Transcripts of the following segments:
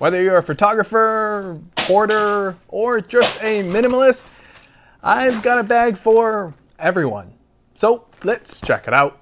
Whether you're a photographer, hoarder, or just a minimalist, I've got a bag for everyone. So let's check it out.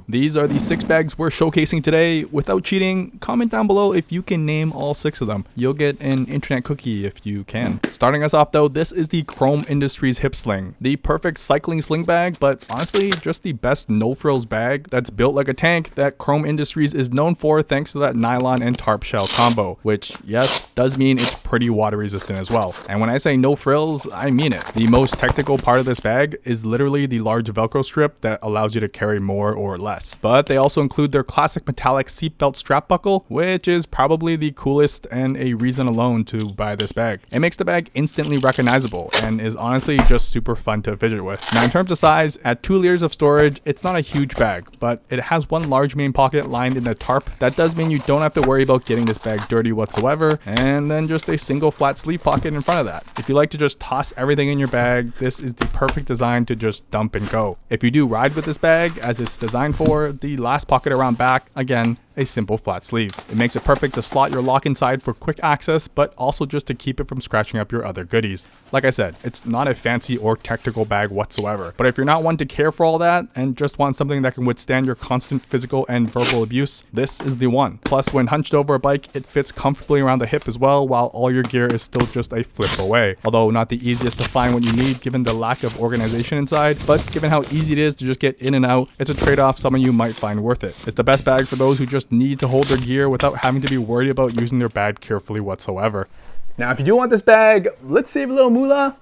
These are the 6 bags we're showcasing today. Without cheating, comment down below if you can name all 6 of them. You'll get an internet cookie if you can. Starting us off though, this is the Chrome Industries Hip Sling. The perfect cycling sling bag, but honestly just the best no frills bag that's built like a tank that Chrome Industries is known for thanks to that nylon and tarp shell combo, which yes, does mean it's pretty water resistant as well. And when I say no frills, I mean it. The most technical part of this bag is literally the large Velcro strip that allows you to carry more or less. But they also include their classic metallic seatbelt strap buckle, which is probably the coolest and a reason alone to buy this bag. It makes the bag instantly recognizable and is honestly just super fun to fidget with. Now in terms of size, at 2 liters of storage, it's not a huge bag, but it has one large main pocket lined in the tarp. That does mean you don't have to worry about getting this bag dirty whatsoever, and then just a single flat sleeve pocket in front of that. If you like to just toss everything in your bag, this is the perfect design to just dump and go. If you do ride with this bag, as it's designed for, the last pocket around back, again, a simple flat sleeve. It makes it perfect to slot your lock inside for quick access, but also just to keep it from scratching up your other goodies. Like I said, it's not a fancy or technical bag whatsoever, but if you're not one to care for all that and just want something that can withstand your constant physical and verbal abuse, this is the one. Plus, when hunched over a bike, it fits comfortably around the hip as well, while all your gear is still just a flip away. Although not the easiest to find what you need given the lack of organization inside, but given how easy it is to just get in and out, it's a trade-off some of you might find worth it. It's the best bag for those who just need to hold their gear without having to be worried about using their bag carefully whatsoever. Now if you do want this bag, let's save a little moolah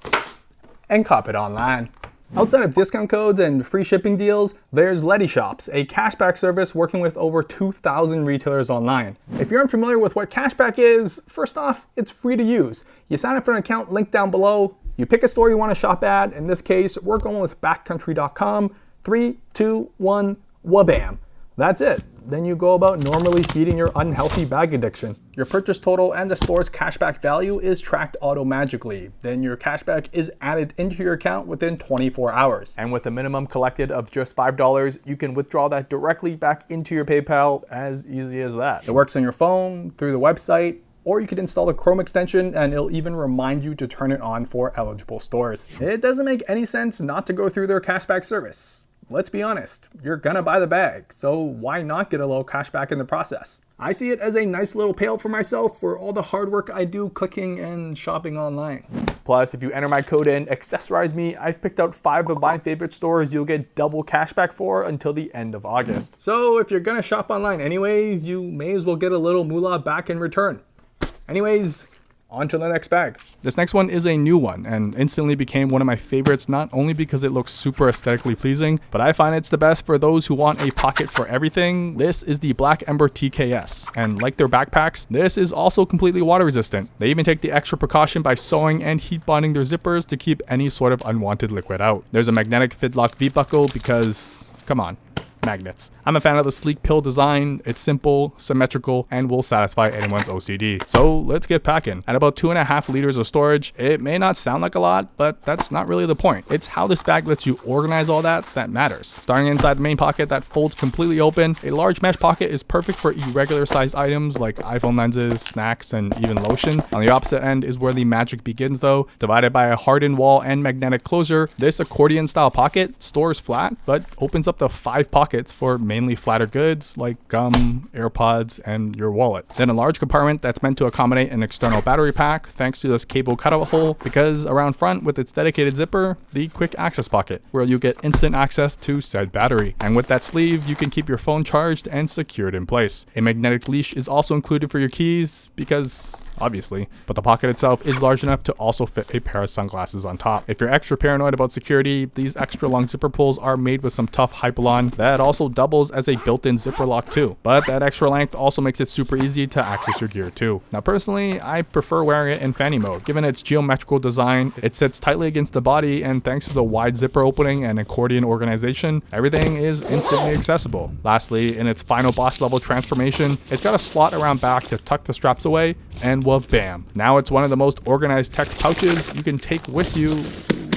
and cop it online. Outside of discount codes and free shipping deals, there's LetyShops, a cashback service working with over 2,000 retailers online. If you're unfamiliar with what cashback is, first off, it's free to use. You sign up for an account linked down below, you pick a store you want to shop at. In this case, we're going with backcountry.com. 3, 2, 1, wabam. That's it. Then you go about normally feeding your unhealthy bag addiction. Your purchase total and the store's cashback value is tracked auto-magically. Then your cashback is added into your account within 24 hours. And with a minimum collected of just $5, you can withdraw that directly back into your PayPal, as easy as that. It works on your phone, through the website, or you could install the Chrome extension and it'll even remind you to turn it on for eligible stores. It doesn't make any sense not to go through their cashback service. Let's be honest, you're gonna buy the bag, so why not get a little cash back in the process? I see it as a nice little payout for myself for all the hard work I do clicking and shopping online. Plus, if you enter my code in EXCESSORIZEME, I've picked out 5 of my favorite stores you'll get double cashback for until the end of August. So if you're gonna shop online anyways, you may as well get a little moolah back in return. Anyways, on to the next bag. This next one is a new one and instantly became one of my favorites, not only because it looks super aesthetically pleasing, but I find it's the best for those who want a pocket for everything. This is the Black Ember TKS, and like their backpacks, this is also completely water resistant. They even take the extra precaution by sewing and heat bonding their zippers to keep any sort of unwanted liquid out. There's a magnetic fidlock V-buckle because, come on, magnets. I'm a fan of the sleek pill design. It's simple, symmetrical, and will satisfy anyone's OCD. So let's get packing. At about 2.5 liters of storage, it may not sound like a lot, but that's not really the point. It's how this bag lets you organize all that matters. Starting inside the main pocket that folds completely open, a large mesh pocket is perfect for irregular sized items like iPhone lenses, snacks, and even lotion. On the opposite end is where the magic begins though. Divided by a hardened wall and magnetic closure, this accordion style pocket stores flat, but opens up to 5 pockets for mainly flatter goods like gum, AirPods, and your wallet. Then a large compartment that's meant to accommodate an external battery pack thanks to this cable cutout hole, because around front with its dedicated zipper, the quick access pocket where you get instant access to said battery. And with that sleeve, you can keep your phone charged and secured in place. A magnetic leash is also included for your keys because obviously, but the pocket itself is large enough to also fit a pair of sunglasses on top. If you're extra paranoid about security, these extra long zipper pulls are made with some tough Hypalon that also doubles as a built-in zipper lock too. But that extra length also makes it super easy to access your gear too. Now personally, I prefer wearing it in fanny mode. Given its geometrical design, it sits tightly against the body, and thanks to the wide zipper opening and accordion organization, everything is instantly accessible. Lastly, in its final boss level transformation, it's got a slot around back to tuck the straps away, and well, bam. Now it's one of the most organized tech pouches you can take with you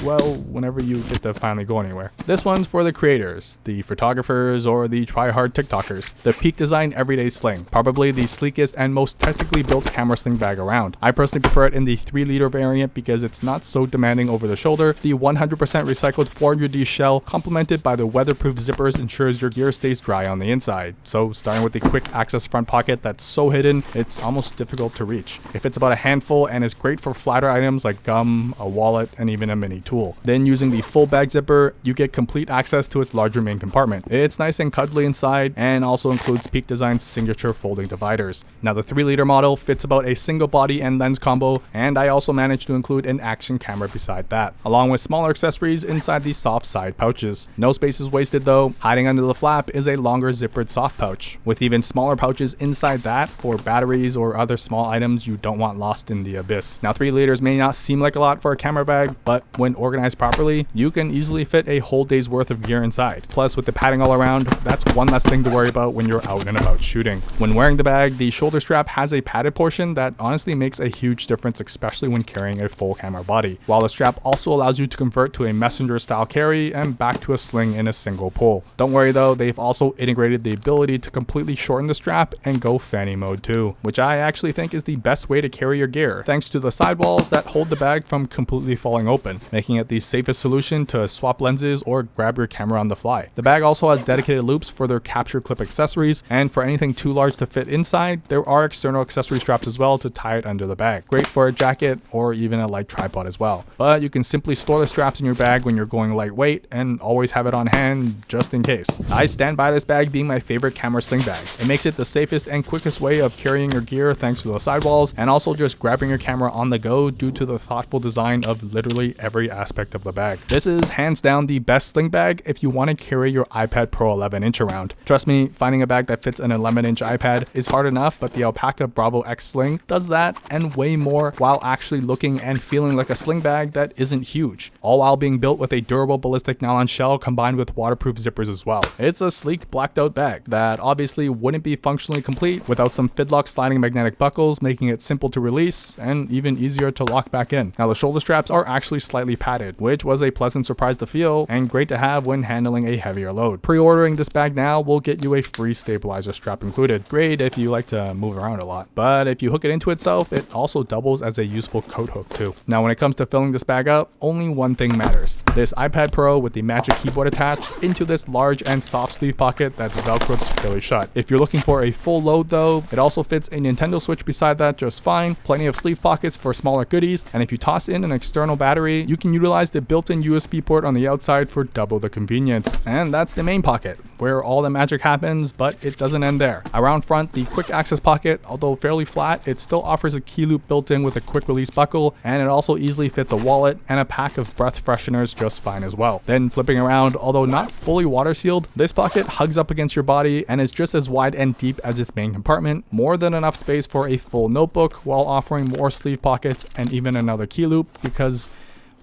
well, whenever you get to finally go anywhere. This one's for the creators, the photographers, or the try-hard TikTokers. The Peak Design Everyday Sling, probably the sleekest and most technically built camera sling bag around. I personally prefer it in the 3-liter variant because it's not so demanding over the shoulder. The 100% recycled 400D shell, complemented by the weatherproof zippers, ensures your gear stays dry on the inside. So starting with the quick access front pocket that's so hidden, it's almost difficult to reach. It fits about a handful and is great for flatter items like gum, a wallet, and even a mini tool. Then using the full bag zipper, you get complete access to its larger main compartment. It's nice and cuddly inside and also includes Peak Design's signature folding dividers. Now the 3-liter model fits about a single body and lens combo, and I also managed to include an action camera beside that, along with smaller accessories inside the soft side pouches. No space is wasted though. Hiding under the flap is a longer zippered soft pouch, with even smaller pouches inside that for batteries or other small items you don't want lost in the abyss. Now 3 liters may not seem like a lot for a camera bag, but when organized properly, you can easily fit a whole day's worth of gear inside. Plus with the padding all around, that's one less thing to worry about when you're out and about shooting. When wearing the bag, the shoulder strap has a padded portion that honestly makes a huge difference, especially when carrying a full camera body, while the strap also allows you to convert to a messenger style carry and back to a sling in a single pull. Don't worry though, they've also integrated the ability to completely shorten the strap and go fanny mode too, which I actually think is the best way to carry your gear, thanks to the sidewalls that hold the bag from completely falling open, making it the safest solution to swap lenses or grab your camera on the fly. The bag also has dedicated loops for their capture clip accessories, and for anything too large to fit inside, there are external accessory straps as well to tie it under the bag. Great for a jacket or even a light tripod as well. But you can simply store the straps in your bag when you're going lightweight and always have it on hand just in case. I stand by this bag being my favorite camera sling bag. It makes it the safest and quickest way of carrying your gear thanks to the sidewalls, and also just grabbing your camera on the go due to the thoughtful design of literally every aspect of the bag. This is hands down the best sling bag if you want to carry your iPad Pro 11-inch around. Trust me, finding a bag that fits an 11-inch iPad is hard enough, but the Alpaka Bravo X Sling does that and way more while actually looking and feeling like a sling bag that isn't huge, all while being built with a durable ballistic nylon shell combined with waterproof zippers as well. It's a sleek blacked out bag that obviously wouldn't be functionally complete without some fidlock sliding magnetic buckles, making it simple to release and even easier to lock back in. Now the shoulder straps are actually slightly padded, which was a pleasant surprise to feel and great to have when handling a heavier load. Pre-ordering this bag now will get you a free stabilizer strap included. Great if you like to move around a lot, but if you hook it into itself, it also doubles as a useful coat hook too. Now when it comes to filling this bag up, only one thing matters: this iPad Pro with the magic keyboard attached into this large and soft sleeve pocket that's velcroed securely shut. If you're looking for a full load though, it also fits a Nintendo Switch beside that just fine, plenty of sleeve pockets for smaller goodies, and if you toss in an external battery, you can utilize the built-in USB port on the outside for double the convenience. And that's the main pocket, where all the magic happens, but it doesn't end there. Around front, the quick access pocket, although fairly flat, it still offers a key loop built in with a quick release buckle, and it also easily fits a wallet and a pack of breath fresheners just fine as well. Then flipping around, although not fully water sealed, this pocket hugs up against your body and is just as wide and deep as its main compartment, more than enough space for a full notebook while offering more sleeve pockets and even another key loop, because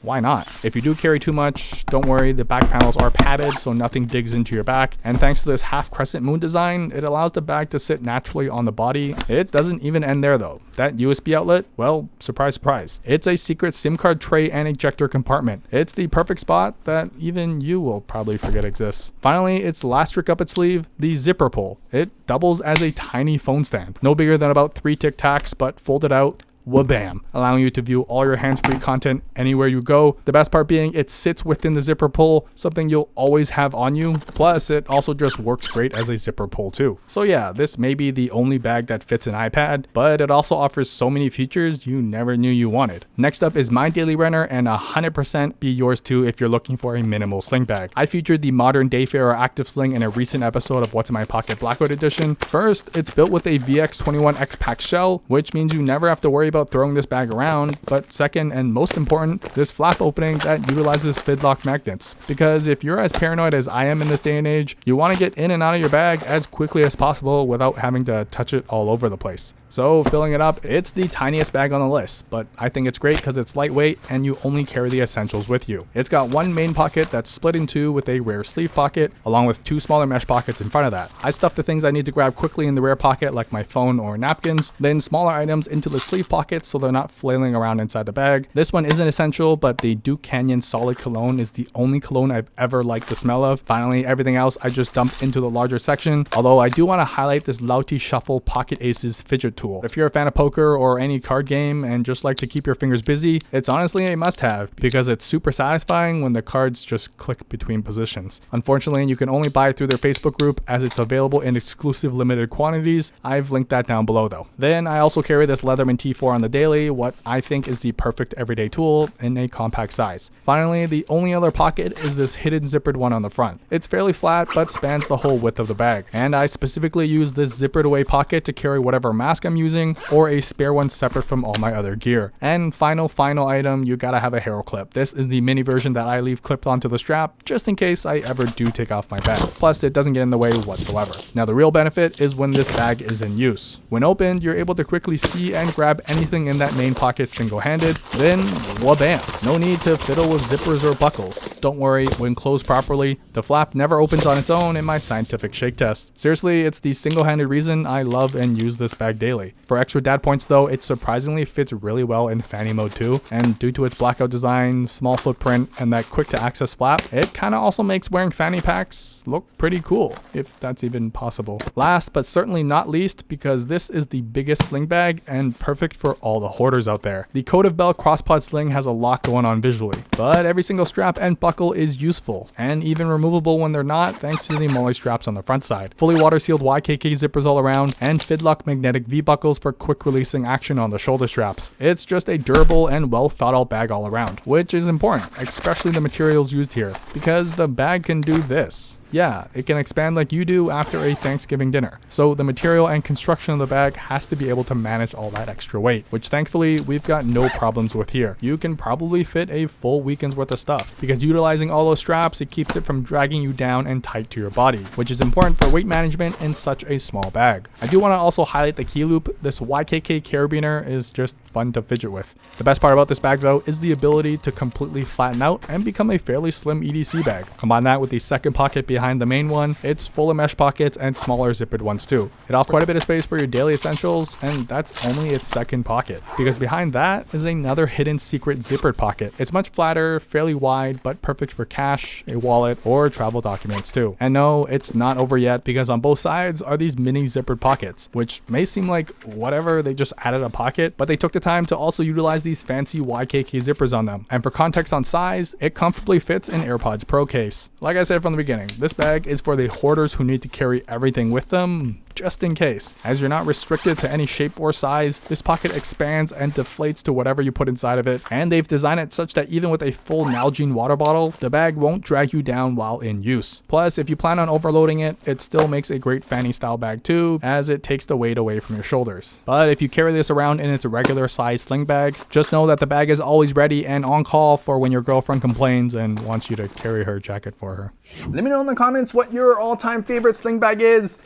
why not? If you do carry too much, don't worry, the back panels are padded so nothing digs into your back, and thanks to this half crescent moon design, it allows the bag to sit naturally on the body. It doesn't even end there though. That USB outlet, well, surprise surprise, it's a secret SIM card tray and ejector compartment. It's the perfect spot that even you will probably forget exists. Finally, its last trick up its sleeve, the zipper pull. It doubles as a tiny phone stand, no bigger than about 3 Tic Tacs, but folded out, wha-bam, allowing you to view all your hands-free content anywhere you go. The best part being it sits within the zipper pull, something you'll always have on you. Plus, it also just works great as a zipper pull too. So yeah, this may be the only bag that fits an iPad, but it also offers so many features you never knew you wanted. Next up is my daily runner, and 100% be yours too if you're looking for a minimal sling bag. I featured the modern DAYFARER active sling in a recent episode of What's in My Pocket Blackout edition. First, it's built with a VX21 X-Pack shell, which means you never have to worry about throwing this bag around. But second, and most important, this flap opening that utilizes fidlock magnets, because if you're as paranoid as I am in this day and age, you want to get in and out of your bag as quickly as possible without having to touch it all over the place. So filling it up, it's the tiniest bag on the list, but I think it's great because it's lightweight and you only carry the essentials with you. It's got one main pocket that's split in two with a rear sleeve pocket, along with two smaller mesh pockets in front of that. I stuff the things I need to grab quickly in the rear pocket, like my phone or napkins, then smaller items into the sleeve pockets so they're not flailing around inside the bag. This one isn't essential, but the Duke Canyon Solid Cologne is the only cologne I've ever liked the smell of. Finally, everything else I just dumped into the larger section, although I do want to highlight this Lautie Shuffle Pocket Aces fidget tool. If you're a fan of poker or any card game and just like to keep your fingers busy, it's honestly a must-have because it's super satisfying when the cards just click between positions. Unfortunately, you can only buy it through their Facebook group as it's available in exclusive limited quantities. I've linked that down below though. Then I also carry this Leatherman T4 on the daily, what I think is the perfect everyday tool in a compact size. Finally, the only other pocket is this hidden zippered one on the front. It's fairly flat but spans the whole width of the bag, and I specifically use this zippered away pocket to carry whatever mask I'm using or a spare one separate from all my other gear. And final item, you gotta have a Heroclip. This is the mini version that I leave clipped onto the strap just in case I ever do take off my bag. Plus it doesn't get in the way whatsoever. Now the real benefit is when this bag is in use. When opened, you're able to quickly see and grab anything in that main pocket single-handed, then wha-bam. No need to fiddle with zippers or buckles. Don't worry, when closed properly, the flap never opens on its own in my scientific shake test. Seriously, it's the single-handed reason I love and use this bag daily. For extra dad points though, it surprisingly fits really well in fanny mode too, and due to its blackout design, small footprint, and that quick to access flap, it kinda also makes wearing fanny packs look pretty cool, if that's even possible. Last but certainly not least, because this is the biggest sling bag and perfect for all the hoarders out there. The CODEOFBELL crosspod sling has a lot going on visually, but every single strap and buckle is useful, and even removable when they're not thanks to the MOLLE straps on the front side. Fully water sealed YKK zippers all around, and Fidlock magnetic V buckles for quick releasing action on the shoulder straps. It's just a durable and well thought out bag all around, which is important, especially the materials used here, because the bag can do this. Yeah, it can expand like you do after a Thanksgiving dinner. So the material and construction of the bag has to be able to manage all that extra weight, which thankfully we've got no problems with here. You can probably fit a full weekend's worth of stuff because utilizing all those straps, it keeps it from dragging you down and tight to your body, which is important for weight management in such a small bag. I do want to also highlight the key loop. This YKK Carabiner is just fun to fidget with. The best part about this bag though is the ability to completely flatten out and become a fairly slim EDC bag. Combine that with the second pocket behind the main one, it's full of mesh pockets and smaller zippered ones too. It offers quite a bit of space for your daily essentials, and that's only its second pocket, because behind that is another hidden secret zippered pocket. It's much flatter, fairly wide, but perfect for cash, a wallet, or travel documents too. And no, it's not over yet, because on both sides are these mini zippered pockets, which may seem like whatever, they just added a pocket, but they took the time to also utilize these fancy YKK zippers on them. And for context on size, it comfortably fits an AirPods Pro case. Like I said from the beginning, this bag is for the hoarders who need to carry everything with them, just in case. As you're not restricted to any shape or size, this pocket expands and deflates to whatever you put inside of it, and they've designed it such that even with a full Nalgene water bottle, the bag won't drag you down while in use. Plus, if you plan on overloading it, it still makes a great fanny style bag too, as it takes the weight away from your shoulders. But if you carry this around in its regular size sling bag, just know that the bag is always ready and on call for when your girlfriend complains and wants you to carry her jacket for her. Let me know in the comments what your all-time favorite sling bag is.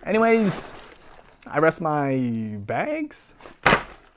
Anyways, I rest my bags.